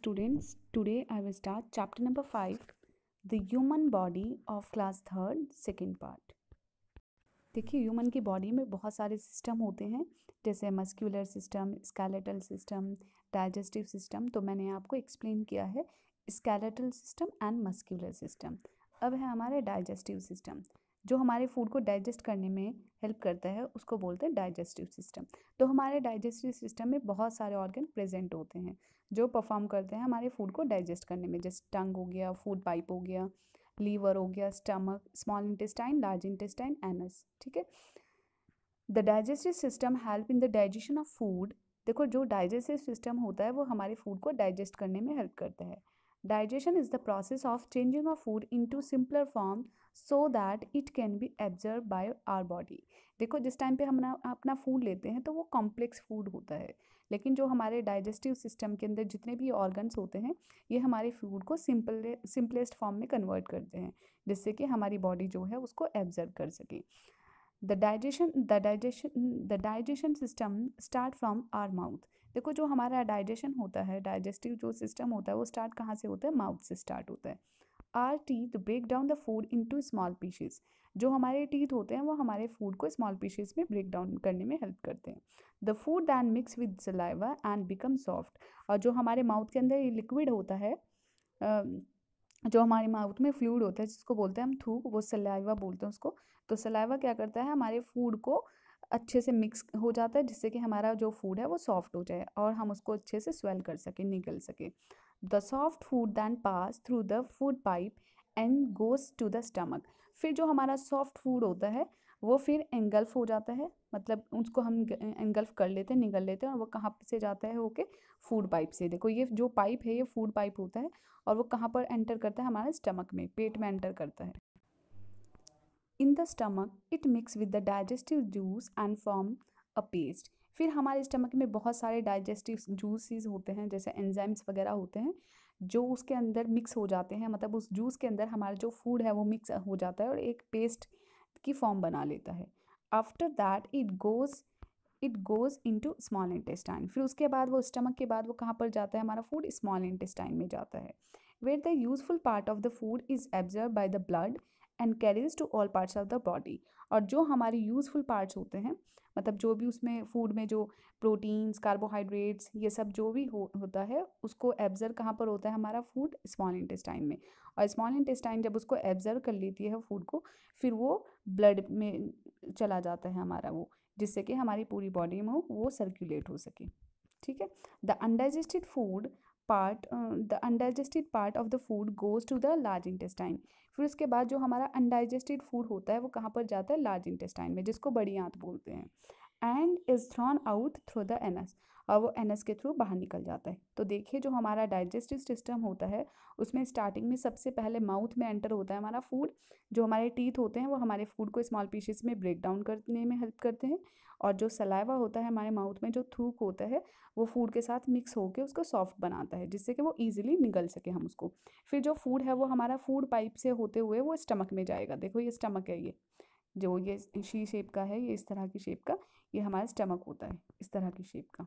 students, today I will start chapter number 5, the human body of class 3rd second part. देखिए human की body में बहुत सारे system होते हैं, जैसे muscular system, skeletal system, digestive system. तो मैंने आपको एक्सप्लेन किया है skeletal system and muscular system. अब है हमारे डाइजेस्टिव सिस्टम, जो हमारे फूड को डाइजेस्ट करने में हेल्प करता है, उसको बोलते हैं डाइजेस्टिव सिस्टम। तो हमारे डाइजेस्टिव सिस्टम में बहुत सारे ऑर्गन प्रेजेंट होते हैं जो परफॉर्म करते हैं हमारे फूड को डाइजेस्ट करने में, जैसे टंग हो गया, फूड पाइप हो गया, लीवर हो गया, stomach, small intestine, large intestine, anus. ठीक है। The digestive system help in the digestion of food. देखो जो डाइजेस्टिव सिस्टम होता है वो हमारे फूड को डाइजेस्ट करने में हेल्प करता है। Digestion is the process of changing of food into simpler form so that it can be absorb by our body. देखो जिस टाइम पे हम अपना फूड लेते हैं तो वो कॉम्प्लेक्स फूड होता है, लेकिन जो हमारे डाइजेस्टिव सिस्टम के अंदर जितने भी ऑर्गन्स होते हैं ये हमारे फूड को सिंपलेस्ट फॉर्म में कन्वर्ट करते हैं, जिससे कि हमारी बॉडी जो है उसको एब्जर्व कर सके। The digestion system start from our mouth. देखो जो हमारा डाइजेशन होता है, डाइजेस्टिव जो सिस्टम होता है वो स्टार्ट कहाँ से होता है? माउथ से स्टार्ट होता है। Our teeth break down the food into small pieces. जो हमारे टीथ होते हैं वो हमारे फूड को स्मॉल पीसेस में ब्रेक डाउन करने में हेल्प करते हैं। The food then mix with saliva and become soft. और जो हमारे माउथ के अंदर ये लिक्विड होता है, जो हमारे माउथ में फ्लूइड होता है जिसको बोलते हैं हम थूक, वो सलाइवा बोलते हैं उसको। तो सलाइवा क्या करता है? हमारे फूड को अच्छे से मिक्स हो जाता है, जिससे कि हमारा जो फूड है वो सॉफ्ट हो जाए और हम उसको अच्छे से स्वेल कर सकें, निगल सके। The soft food then pass through the food pipe and goes to the stomach. फिर जो हमारा सॉफ्ट फूड होता है वो फिर एंगल्फ हो जाता है, मतलब उसको हम एंगल्फ कर लेते हैं, निगल लेते हैं, और वो कहाँ से जाता है? होके फूड पाइप से। देखो ये जो पाइप है ये फूड पाइप होता है, और वो कहाँ पर एंटर करता है? हमारे स्टमक में, पेट में एंटर करता है। In the stomach it mix with the digestive juice and form a paste. फिर हमारे स्टमक में बहुत सारे डाइजेस्टिव जूसेस होते हैं, जैसे एंजाइम्स वगैरह होते हैं, जो उसके अंदर मिक्स हो जाते हैं, मतलब उस जूस के अंदर हमारा जो फूड है वो मिक्स हो जाता है और एक पेस्ट की फॉर्म बना लेता है। After that it goes into small intestine. फिर उसके बाद वो स्टमक के बाद वो कहाँ पर जाता है? हमारा फूड स्मॉल इंटेस्टाइन में जाता है, where the useful part of the food is absorb by the blood and carries to all parts of the body. और जो हमारे यूजफुल पार्ट्स होते हैं, मतलब जो भी उसमें फूड में जो प्रोटीन्स, कार्बोहाइड्रेट्स, ये सब जो भी होता है उसको एब्जर्व कहाँ पर होता है? हमारा फूड स्मॉल इंटेस्टाइन में। और स्मॉल इंटेस्टाइन जब उसको एब्जर्व कर लेती है फूड को, फिर वो ब्लड में चला जाता है हमारा वो, जिससे कि हमारी पूरी बॉडी में वो सर्कुलेट हो सके। ठीक है। The undigested part of the food goes to the large intestine. फिर उसके बाद जो हमारा अनडाइजेस्टेड फूड होता है वो कहाँ पर जाता है? लार्ज इंटेस्टाइन में, जिसको बड़ी आंत बोलते हैं। And is thrown out through the anus, और वो एनस के थ्रू बाहर निकल जाता है। तो देखिए जो हमारा डाइजेस्टिव सिस्टम होता है उसमें स्टार्टिंग में सबसे पहले माउथ में एंटर होता है हमारा फूड। जो हमारे टीथ होते हैं वो हमारे फूड को स्मॉल पीसेस में ब्रेक डाउन करने में हेल्प करते हैं, और जो सलाइवा होता है हमारे माउथ में, जो थूक होता है, वो फूड के साथ मिक्स होकर उसको सॉफ्ट बनाता है, जिससे कि वो ईजिली निगल सके हम उसको। फिर जो फूड है वो हमारा फूड पाइप से होते हुए वो स्टमक में जाएगा। देखो ये स्टमक है, ये जो ये शी शेप का है, ये इस तरह की शेप का, ये हमारा स्टमक होता है, इस तरह की शेप का।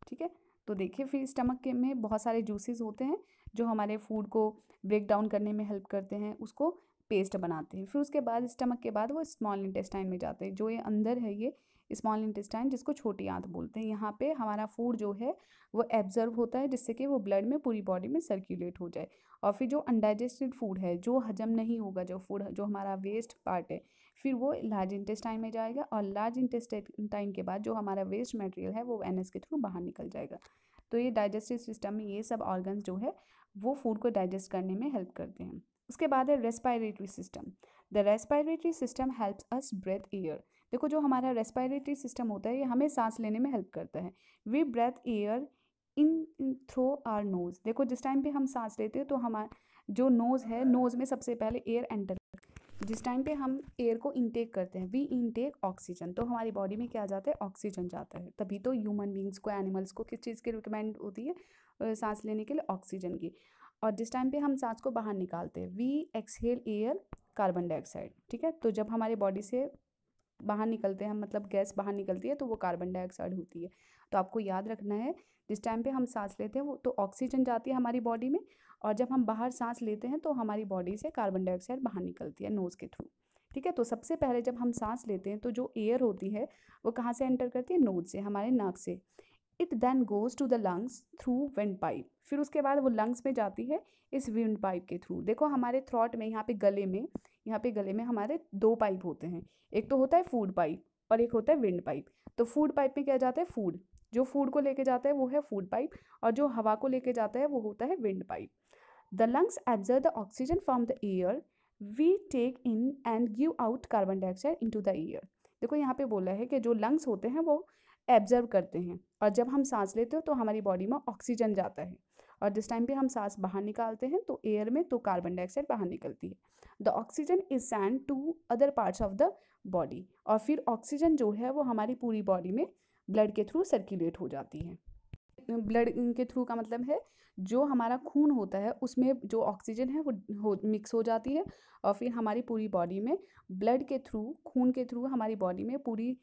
ठीक है। तो देखिए फिर स्टमक के में बहुत सारे जूसेस होते हैं जो हमारे फूड को ब्रेक डाउन करने में हेल्प करते हैं, उसको पेस्ट बनाते हैं। फिर उसके बाद स्टमक के बाद वो स्मॉल इंटेस्टाइन में जाते हैं। जो ये अंदर है ये स्मॉल इंटेस्टाइन, जिसको छोटी आंत बोलते हैं, यहाँ पे हमारा फूड जो है वो एब्जर्व होता है, जिससे कि वो ब्लड में पूरी बॉडी में सर्कुलेट हो जाए। और फिर जो अनडाइजेस्टेड फूड है, जो हजम नहीं होगा, जो फूड जो हमारा वेस्ट पार्ट है, फिर वो लार्ज इंटेस्टाइन में जाएगा, और लार्ज इंटेस्टाइन के बाद जो हमारा वेस्ट मटेरियल है वो एनएस के थ्रू बाहर निकल जाएगा। तो ये डाइजेस्टिव सिस्टम में ये सब ऑर्गन्स जो है वो फूड को डाइजेस्ट करने में हेल्प करते हैं। उसके बाद है respiratory system. The respiratory system helps us breathe air. देखो जो हमारा रेस्पिरेटरी सिस्टम होता है ये हमें सांस लेने में हेल्प करता है। We breathe air in through our nose. देखो जिस टाइम पे हम सांस लेते हैं तो हमारा जो नोज़ है, नोज़ में सबसे पहले एयर एंटर, जिस टाइम पे हम एयर को इनटेक करते हैं, वी इनटेक ऑक्सीजन, तो हमारी बॉडी में क्या जाता है? ऑक्सीजन जाता है। तभी तो ह्यूमन बींग्स को, एनिमल्स को किस चीज़ की रिक्वायरमेंट होती है? सांस लेने के लिए ऑक्सीजन की। और जिस टाइम पे हम सांस को बाहर निकालते हैं, we exhale air carbon dioxide. ठीक है। तो जब हमारे बॉडी से बाहर निकलते हैं, मतलब गैस बाहर निकलती है, तो वो कार्बन डाइऑक्साइड होती है। तो आपको याद रखना है, जिस टाइम पे हम सांस लेते हैं वो तो ऑक्सीजन जाती है हमारी बॉडी में, और जब हम बाहर सांस लेते हैं तो हमारी बॉडी से कार्बन डाइऑक्साइड बाहर निकलती है नोज़ के थ्रू। ठीक है, तो सबसे पहले जब हम सांस लेते हैं तो जो एयर होती है वो कहाँ से एंटर करती है, नोज से, हमारे नाक से। It then goes to the lungs through wind pipe, फिर उसके बाद वो लंग्स में जाती है इस विंड पाइप के थ्रू। देखो हमारे थ्रॉट में यहाँ पे गले में हमारे दो पाइप होते हैं, एक तो होता है फूड पाइप और एक होता है विंड पाइप। तो फूड पाइप में क्या जाता है, फूड, जो फूड को लेके जाता है वो है फूड पाइप, और जो हवा को लेके जाता है वो होता है wind pipe. The lungs absorb the oxygen from the air we take in and give out carbon dioxide into the air. देखो यहाँ पे बोला है कि जो लंग्स होते हैं वो एब्जर्व करते हैं, और जब हम सांस लेते हो तो हमारी बॉडी में ऑक्सीजन जाता है, और जिस टाइम पे हम सांस बाहर निकालते हैं तो एयर में तो कार्बन डाइऑक्साइड बाहर निकलती है। The oxygen is send to other parts of the body, और फिर ऑक्सीजन जो है वो हमारी पूरी बॉडी में ब्लड के थ्रू सर्कुलेट हो जाती है। ब्लड के थ्रू का मतलब है जो हमारा खून होता है उसमें जो ऑक्सीजन है वो मिक्स हो जाती है, और फिर हमारी पूरी बॉडी में ब्लड के थ्रू, खून के थ्रू हमारी बॉडी में पूरी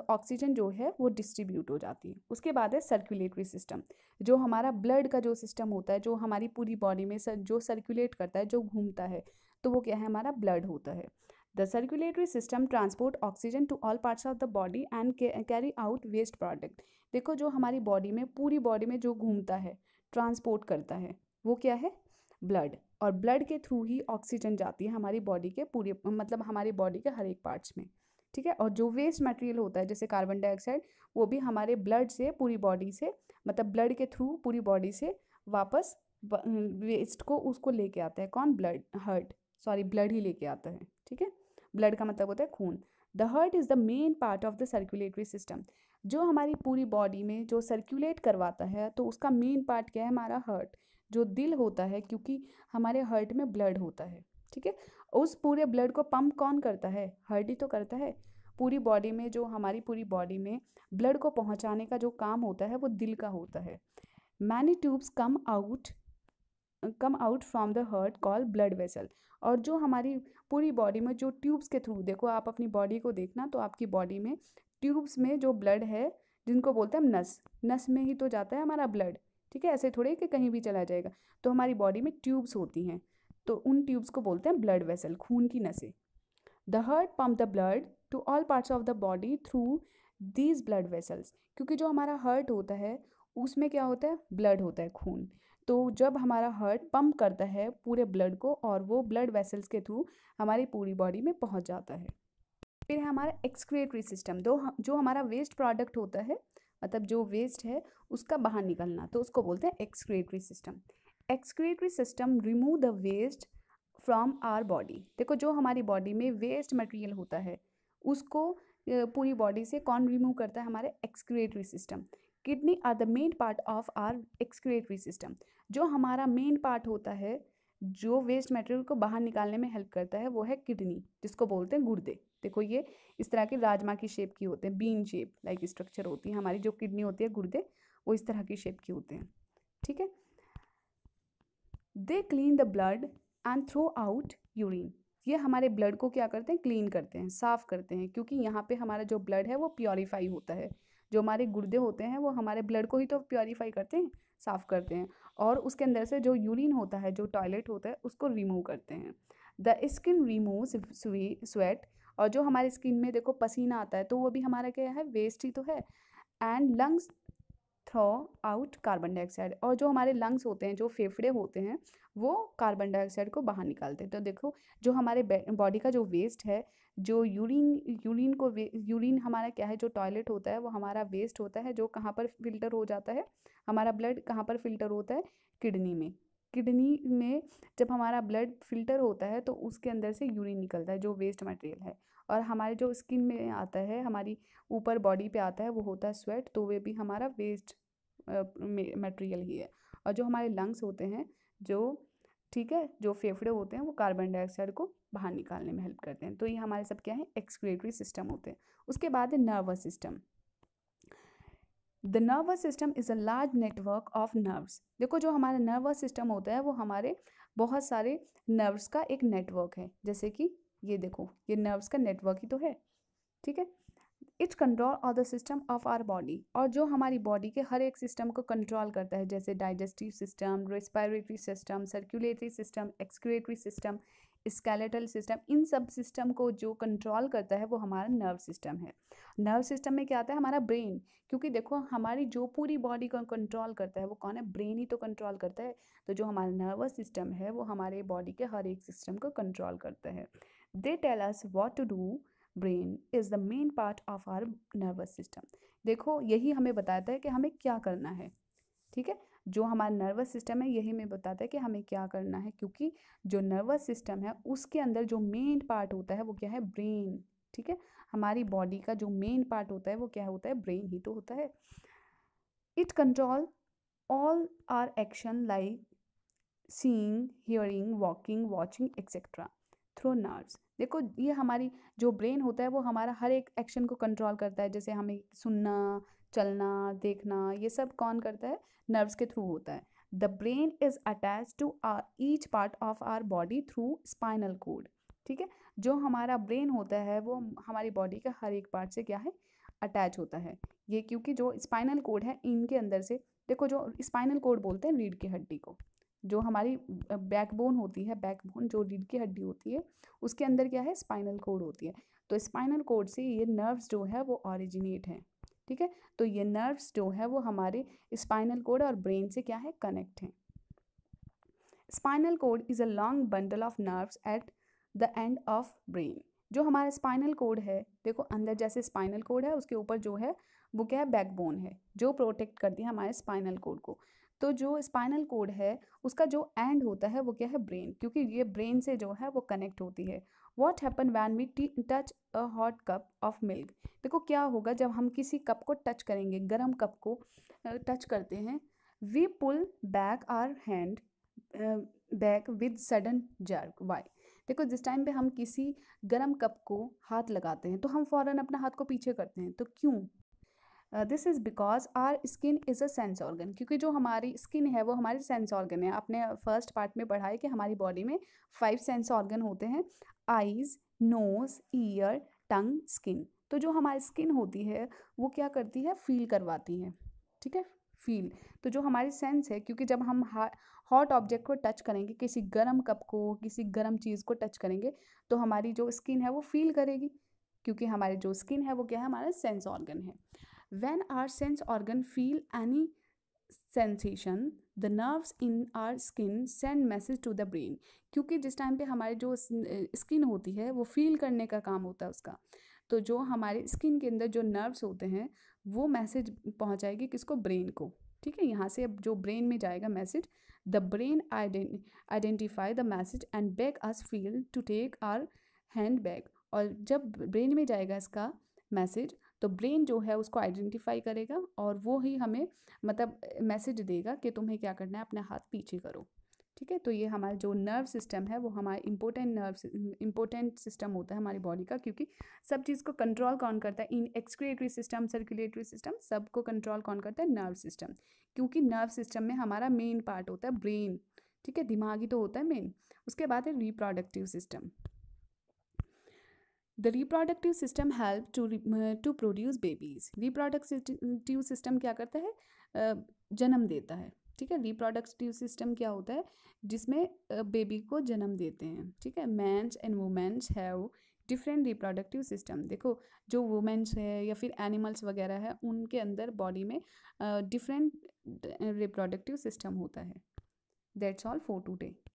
ऑक्सीजन जो है वो डिस्ट्रीब्यूट हो जाती है। उसके बाद है सर्कुलेटरी सिस्टम, जो हमारा ब्लड का जो सिस्टम होता है, जो हमारी पूरी बॉडी में जो सर्कुलेट करता है, जो घूमता है, तो वो क्या है, हमारा ब्लड होता है। The circulatory system transport oxygen to all parts of the body and carry out waste product. देखो जो हमारी बॉडी में, पूरी बॉडी में जो घूमता है, ट्रांसपोर्ट करता है, वो क्या है, ब्लड, और ब्लड के थ्रू ही ऑक्सीजन जाती है हमारी बॉडी के पूरे, मतलब हमारी बॉडी के हर एक पार्ट्स में। ठीक है, और जो वेस्ट मटेरियल होता है जैसे कार्बन डाइऑक्साइड, वो भी हमारे ब्लड से पूरी बॉडी से, मतलब ब्लड के थ्रू पूरी बॉडी से वापस वेस्ट को उसको लेके आता है कौन, ब्लड ही लेके आता है। ठीक है, ब्लड का मतलब होता है खून। The heart is the main part of the circulatory system, जो हमारी पूरी बॉडी में जो सर्कुलेट करवाता है, तो उसका मेन पार्ट क्या है, हमारा हार्ट, जो दिल होता है, क्योंकि हमारे हार्ट में ब्लड होता है। ठीक है, उस पूरे ब्लड को पंप कौन करता है, हार्ट ही तो करता है। पूरी बॉडी में, जो हमारी पूरी बॉडी में ब्लड को पहुंचाने का जो काम होता है वो दिल का होता है। Many tubes come out from the heart call blood vessel, और जो हमारी पूरी बॉडी में जो ट्यूब्स के थ्रू, देखो आप अपनी बॉडी को देखना तो आपकी बॉडी में ट्यूब्स में जो ब्लड है, जिनको बोलते हैं हम नस, नस में ही तो जाता है हमारा ब्लड। ठीक है, ऐसे थोड़े कि कहीं भी चला जाएगा, तो हमारी बॉडी में ट्यूब्स होती हैं, तो उन ट्यूब्स को बोलते हैं ब्लड वेसल, खून की नसें। The heart pump the blood to all parts of the body through these blood vessels, क्योंकि जो हमारा हार्ट होता है उसमें क्या होता है, ब्लड होता है, खून। तो जब हमारा हार्ट पंप करता है पूरे ब्लड को, और वो ब्लड वेसल्स के थ्रू हमारी पूरी बॉडी में पहुंच जाता है। फिर है हमारा एक्सक्रीटरी सिस्टम, जो हमारा वेस्ट प्रोडक्ट होता है, मतलब जो वेस्ट है उसका बाहर निकलना, तो उसको बोलते हैं excretory system. Excretory system remove the waste from our body. देखो जो हमारी बॉडी में वेस्ट मटेरियल होता है उसको पूरी बॉडी से कौन रिमूव करता है, हमारे excretory system. Kidney are the main part of our excretory system, जो हमारा मेन पार्ट होता है जो वेस्ट मटेरियल को बाहर निकालने में हेल्प करता है वो है किडनी, जिसको बोलते हैं गुर्दे। देखो ये इस तरह के राजमा की शेप की होते हैं, बीन शेप लाइक स्ट्रक्चर होती है हमारी जो किडनी होती है, गुर्दे, वो इस तरह की शेप की होते हैं। ठीक है, they clean the blood and throw out urine, ये हमारे ब्लड को क्या करते हैं, क्लीन करते हैं, साफ़ करते हैं, क्योंकि यहाँ पे हमारा जो ब्लड है वो प्योरीफाई होता है। जो हमारे गुर्दे होते हैं वो हमारे ब्लड को ही तो प्योरीफाई करते हैं, साफ़ करते हैं, और उसके अंदर से जो यूरिन होता है, जो टॉयलेट होता है, उसको रिमूव करते हैं। द स्किन रिमूव्स स्वेट, और जो हमारे स्किन में देखो पसीना आता है तो वो भी हमारा क्या है, वेस्ट ही तो है। And lungs throw out carbon dioxide, और जो हमारे लंग्स होते हैं, जो फेफड़े होते हैं, वो कार्बन डाइऑक्साइड को बाहर निकालते हैं। तो देखो जो हमारे बॉडी का जो वेस्ट है, जो यूरिन हमारा क्या है, जो टॉयलेट होता है वो हमारा वेस्ट होता है, जो कहाँ पर फिल्टर हो जाता है, हमारा ब्लड कहाँ पर फिल्टर होता है, किडनी में। किडनी में जब हमारा ब्लड फिल्टर होता है तो उसके अंदर से यूरिन निकलता है जो वेस्ट मटेरियल है, और हमारे जो स्किन में आता है, हमारी ऊपर बॉडी पे आता है, वो होता है स्वेट, तो वे भी हमारा वेस्ट मटेरियल ही है। और जो हमारे लंग्स होते हैं, जो ठीक है, जो फेफड़े होते हैं, वो कार्बन डाइऑक्साइड को बाहर निकालने में हेल्प करते हैं। तो ये हमारे सब क्या है, एक्सक्रीटरी सिस्टम होते हैं। उसके बाद है nervous system. The nervous system is a large network of nerves. देखो जो हमारा नर्वस सिस्टम होता है वो हमारे बहुत सारे नर्व्स का एक नेटवर्क है, जैसे कि ये देखो, ये नर्व्स का नेटवर्क ही तो है। ठीक है, each control of the system of our body, और जो हमारी बॉडी के हर एक सिस्टम को कंट्रोल करता है, जैसे digestive system, respiratory system, circulatory system, excretory system, skeletal system, इन सब सिस्टम को जो कंट्रोल करता है वो हमारा नर्व सिस्टम है। नर्व सिस्टम में क्या आता है? हमारा ब्रेन, क्योंकि देखो हमारी जो पूरी बॉडी को कंट्रोल करता है वो कौन है? ब्रेन ही तो कंट्रोल करता है। तो जो हमारा नर्वस सिस्टम है वो हमारे बॉडी के हर एक सिस्टम को कंट्रोल करता है। They tell us what to do. Brain is the main part of our nervous system. देखो यही हमें बताता है कि हमें क्या करना है, ठीक है। जो हमारा नर्वस सिस्टम है यही हमें बताता है कि हमें क्या करना है, क्योंकि जो नर्वस सिस्टम है उसके अंदर जो मेन पार्ट होता है वो क्या है? ब्रेन, ठीक है। हमारी बॉडी का जो मेन पार्ट होता है वो क्या होता है? ब्रेन ही तो होता है। It control all our action like seeing, hearing, walking, watching etcetera through nerves. देखो ये हमारी जो ब्रेन होता है वो हमारा हर एक एक्शन को कंट्रोल करता है, जैसे हमें सुनना, चलना, देखना, ये सब कौन करता है? नर्व्स के थ्रू होता है। The brain is attach to each part of our body through spinal cord, ठीक है। जो हमारा ब्रेन होता है वो हमारी बॉडी का हर एक पार्ट से क्या है? अटैच होता है। ये क्योंकि जो स्पाइनल कोड है इनके अंदर से, देखो जो स्पाइनल कोड बोलते हैं रीढ़ की हड्डी को, जो हमारी बैकबोन होती है, बैकबोन जो रीढ़ की हड्डी होती है उसके अंदर क्या है? स्पाइनल कोड होती है। तो स्पाइनल कोड से ये नर्व्स जो है वो ऑरिजिनेट हैं, ठीक है। तो ये नर्व्स जो है वो हमारे स्पाइनल कोड और ब्रेन से क्या है? कनेक्ट हैं। Spinal cord is a long bundle of nerves at the end of brain. जो हमारा स्पाइनल कोड है, देखो अंदर जैसे स्पाइनल कोड है उसके ऊपर जो है वो क्या है? बैकबोन है जो प्रोटेक्ट करती है हमारे स्पाइनल कोड को। तो जो स्पाइनल कोड है उसका जो एंड होता है वो क्या है? ब्रेन, क्योंकि ये ब्रेन से जो है वो कनेक्ट होती है। What happen when we touch a hot cup of milk. देखो क्या होगा जब हम किसी कप को टच करेंगे, गर्म कप को टच करते हैं। We pull back our hand back with sudden jerk. Why? देखो जिस टाइम पे हम किसी गर्म कप को हाथ लगाते हैं तो हम फौरन अपना हाथ को पीछे करते हैं, तो क्यों? This is because our skin is a sense organ, क्योंकि जो हमारी स्किन है वो हमारी सेंस ऑर्गन है। आपने फर्स्ट पार्ट में पढ़ा है कि हमारी बॉडी में 5 सेंस ऑर्गन होते हैं: आइज़, नोज़, ईयर, टंग, स्किन। तो जो हमारी स्किन होती है वो क्या करती है? फील करवाती है, ठीक है, फील। तो जो हमारी सेंस है, क्योंकि जब हम हॉट ऑब्जेक्ट को टच करेंगे, किसी गर्म कप को, किसी गर्म चीज़ को टच करेंगे, तो हमारी जो स्किन है वो फील करेगी, क्योंकि हमारी जो स्किन है वो क्या है? हमारा सेंस ऑर्गन है। When our sense organ feel any sensation, the nerves in our skin send message to the brain। क्योंकि जिस टाइम पे हमारी जो स्किन होती है वो फील करने का काम होता है उसका, तो जो हमारे स्किन के अंदर जो नर्व्स होते हैं वो मैसेज पहुंचाएगी किसको? ब्रेन को, ठीक है। यहाँ से अब जो ब्रेन में जाएगा message, the brain identify the message and beg us feel to take our hand back. और जब ब्रेन में जाएगा इसका मैसेज तो ब्रेन जो है उसको आइडेंटिफाई करेगा और वो ही हमें मतलब मैसेज देगा कि तुम्हें क्या करना है, अपना हाथ पीछे करो, ठीक है। तो ये हमारा जो नर्व सिस्टम है वो हमारा इंपॉर्टेंट सिस्टम होता है हमारी बॉडी का, क्योंकि सब चीज़ को कंट्रोल कौन करता है? इन एक्सक्रीटरी सिस्टम, सर्कुलेटरी सिस्टम, सबको कंट्रोल कौन करता है? Nerve system. क्योंकि नर्व सिस्टम में हमारा मेन पार्ट होता है ब्रेन, ठीक है, दिमाग ही तो होता है मेन। उसके बाद है reproductive system. The reproductive system help to produce babies. Reproductive system क्या करता है? जन्म देता है, ठीक है। रिप्रोडक्टिव सिस्टम क्या होता है? जिसमें बेबी को जन्म देते हैं, ठीक है। Men's and women's have different reproductive system. देखो जो वुमेन्स है या फिर एनिमल्स वगैरह है उनके अंदर बॉडी में डिफरेंट रिप्रोडक्टिव सिस्टम होता है। That's all for today.